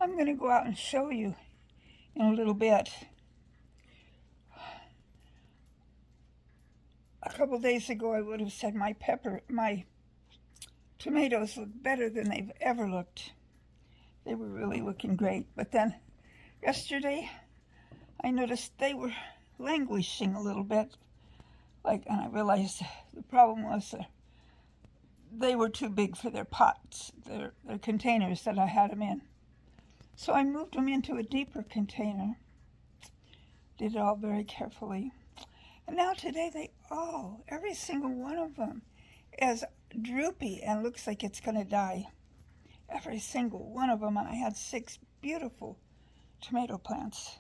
I'm going to go out and show you in a little bit. A couple days ago, I would have said my tomatoes look better than they've ever looked. They were really looking great. But then yesterday, I noticed they were languishing a little bit. And I realized the problem was they were too big for their pots, their containers that I had them in. So I moved them into a deeper container. Did it all very carefully. And now today every single one of them is droopy and looks like it's going to die. Every single one of them. And I had 6 beautiful tomato plants.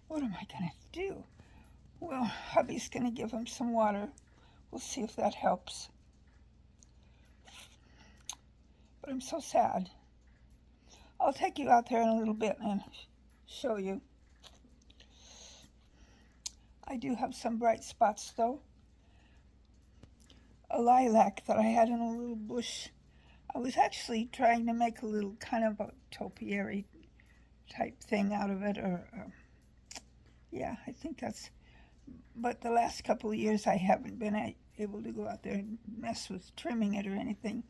What am I going to do? Well, hubby's going to give them some water. We'll see if that helps. But I'm so sad. I'll take you out there in a little bit and show you. I do have some bright spots though. A lilac that I had in a little bush. I was actually trying to make a little kind of a topiary type thing out of it, yeah, I think that's, but the last couple of years I haven't been able to go out there and mess with trimming it or anything.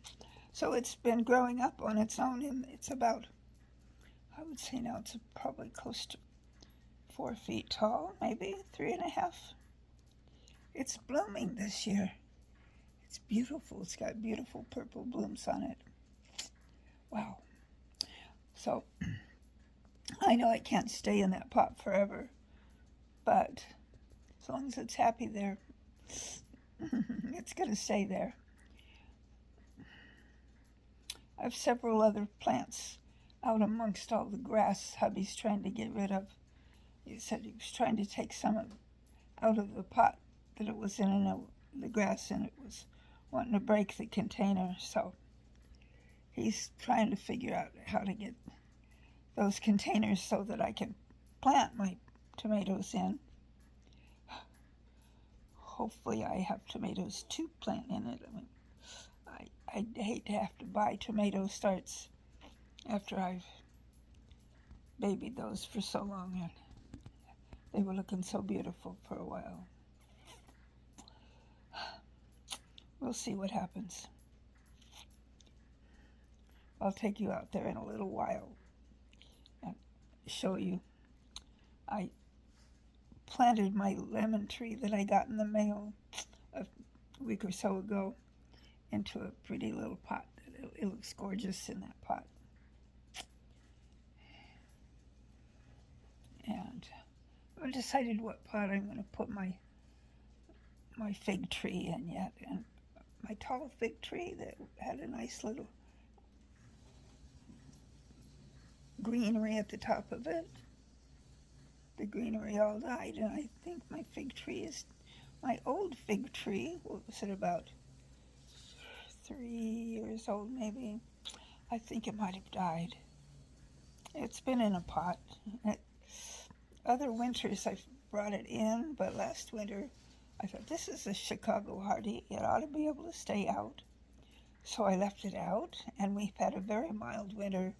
So it's been growing up on its own, and it's about, I would say now it's probably close to 4 feet tall, maybe 3.5. It's blooming this year. It's beautiful. It's got beautiful purple blooms on it. Wow. So I know I can't stay in that pot forever, but as long as it's happy there, it's going to stay there. I have several other plants out amongst all the grass hubby's trying to get rid of. He said he was trying to take some out of the pot that it was in, and the grass in it was wanting to break the container. So he's trying to figure out how to get those containers so that I can plant my tomatoes in. Hopefully I have tomatoes to plant in it. I mean, I'd hate to have to buy tomato starts after I've babied those for so long, and they were looking so beautiful for a while. We'll see what happens. I'll take you out there in a little while and show you. I planted my lemon tree that I got in the mail a week or so ago into a pretty little pot. It looks gorgeous in that pot. And I haven't decided what pot I'm going to put my fig tree in yet. And my tall fig tree that had a nice little greenery at the top of it. The greenery all died, and I think my old fig tree, what was it, about 3 years old maybe? I think it might have died. It's been in a pot. Other winters I've brought it in, but last winter I thought, this is a Chicago hardy. It ought to be able to stay out. So I left it out, and we've had a very mild winter.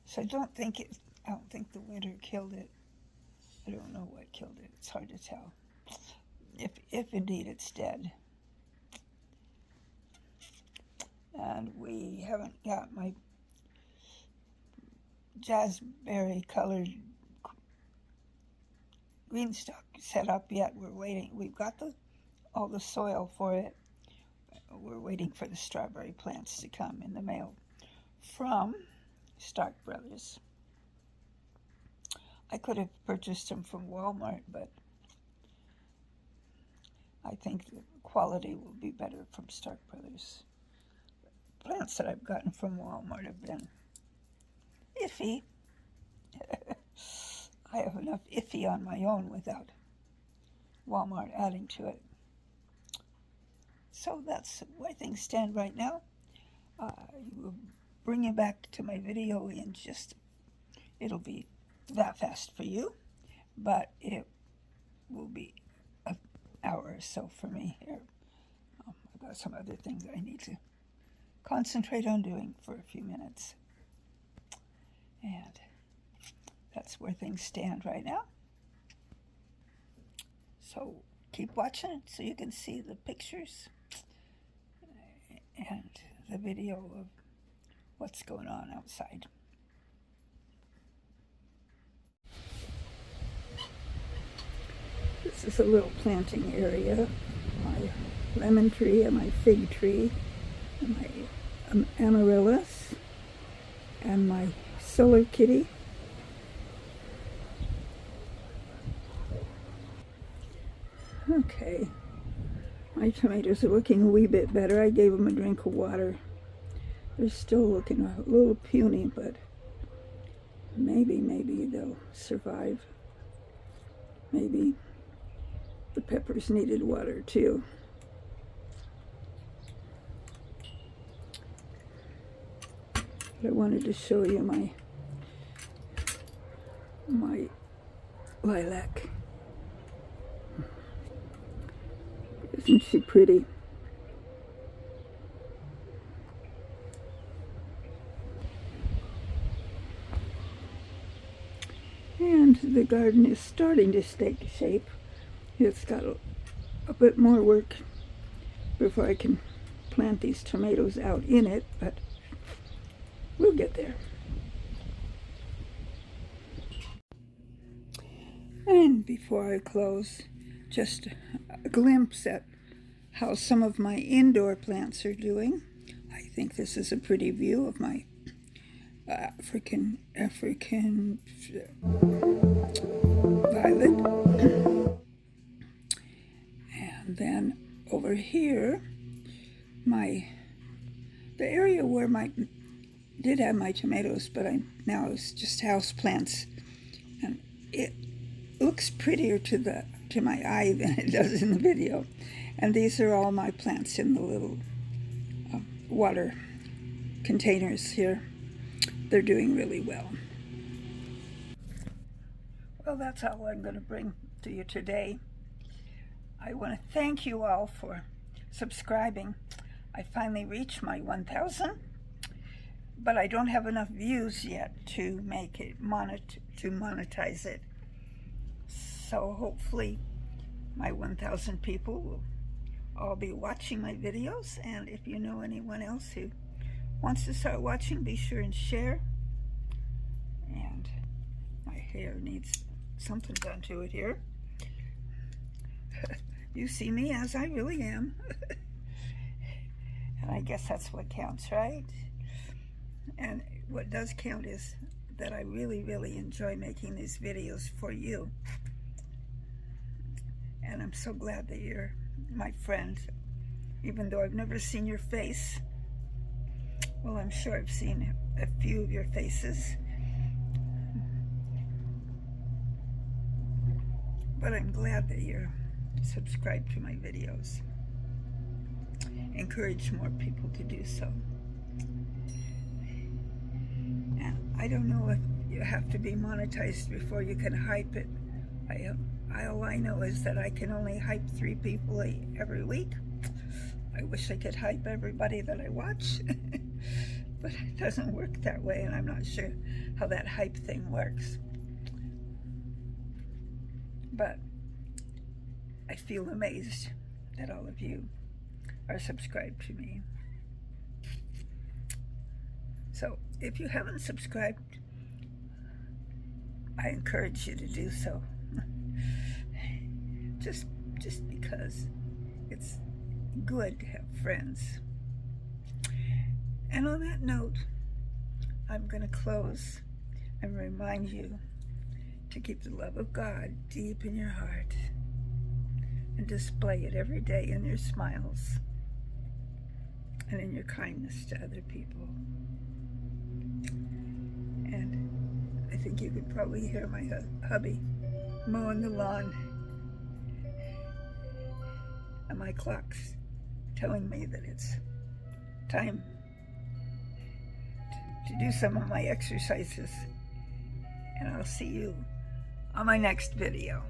So I don't think the winter killed it. I don't know what killed it. It's hard to tell. If indeed it's dead. And we haven't got my jazzberry colored green stock set up yet. We're waiting. We've got all the soil for it. We're waiting for the strawberry plants to come in the mail from Stark Brothers. I could have purchased them from Walmart, but I think the quality will be better from Stark Brothers. Plants that I've gotten from Walmart have been iffy. I have enough iffy on my own without Walmart adding to it. So that's where things stand right now. We'll bring you back to my video in it'll be that fast for you, but it will be an hour or so for me here. I've got some other things I need to concentrate on doing for a few minutes. And that's where things stand right now. So keep watching so you can see the pictures and the video of what's going on outside. This is a little planting area. My lemon tree and my fig tree and my amaryllis and my solar kitty. Okay, my tomatoes are looking a wee bit better. I gave them a drink of water. They're still looking a little puny, but maybe they'll survive. Maybe the peppers needed water too. But I wanted to show you my lilac. Isn't she pretty? And the garden is starting to take shape. It's got a bit more work before I can plant these tomatoes out in it, but we'll get there. And before I close, just a glimpse at how some of my indoor plants are doing. I think this is a pretty view of my African violet. And then over here, the area where did have my tomatoes, but now it's just house plants, and it looks prettier to my eye than it does in the video. And these are all my plants in the little water containers here. They're doing really well. Well, that's all I'm going to bring to you today. I want to thank you all for subscribing. I finally reached my 1,000, but I don't have enough views yet to make it monetize it. So hopefully my 1,000 people will all be watching my videos, and if you know anyone else who wants to start watching, be sure and share. And my hair needs something done to it here. You see me as I really am. And I guess that's what counts, right? And what does count is that I really enjoy making these videos for you. And I'm so glad that you're my friend, even though I've never seen your face. Well, I'm sure I've seen a few of your faces. But I'm glad that you're subscribed to my videos. Encourage more people to do so. And I don't know if you have to be monetized before you can hype it. All I know is that I can only hype 3 people every week. I wish I could hype everybody that I watch, but it doesn't work that way, and I'm not sure how that hype thing works. But I feel amazed that all of you are subscribed to me. So if you haven't subscribed, I encourage you to do so. Just because it's good to have friends. And on that note, I'm going to close and remind you to keep the love of God deep in your heart and display it every day in your smiles and in your kindness to other people. And I think you could probably hear my hubby mowing the lawn, and my clock's telling me that it's time to do some of my exercises. And I'll see you on my next video.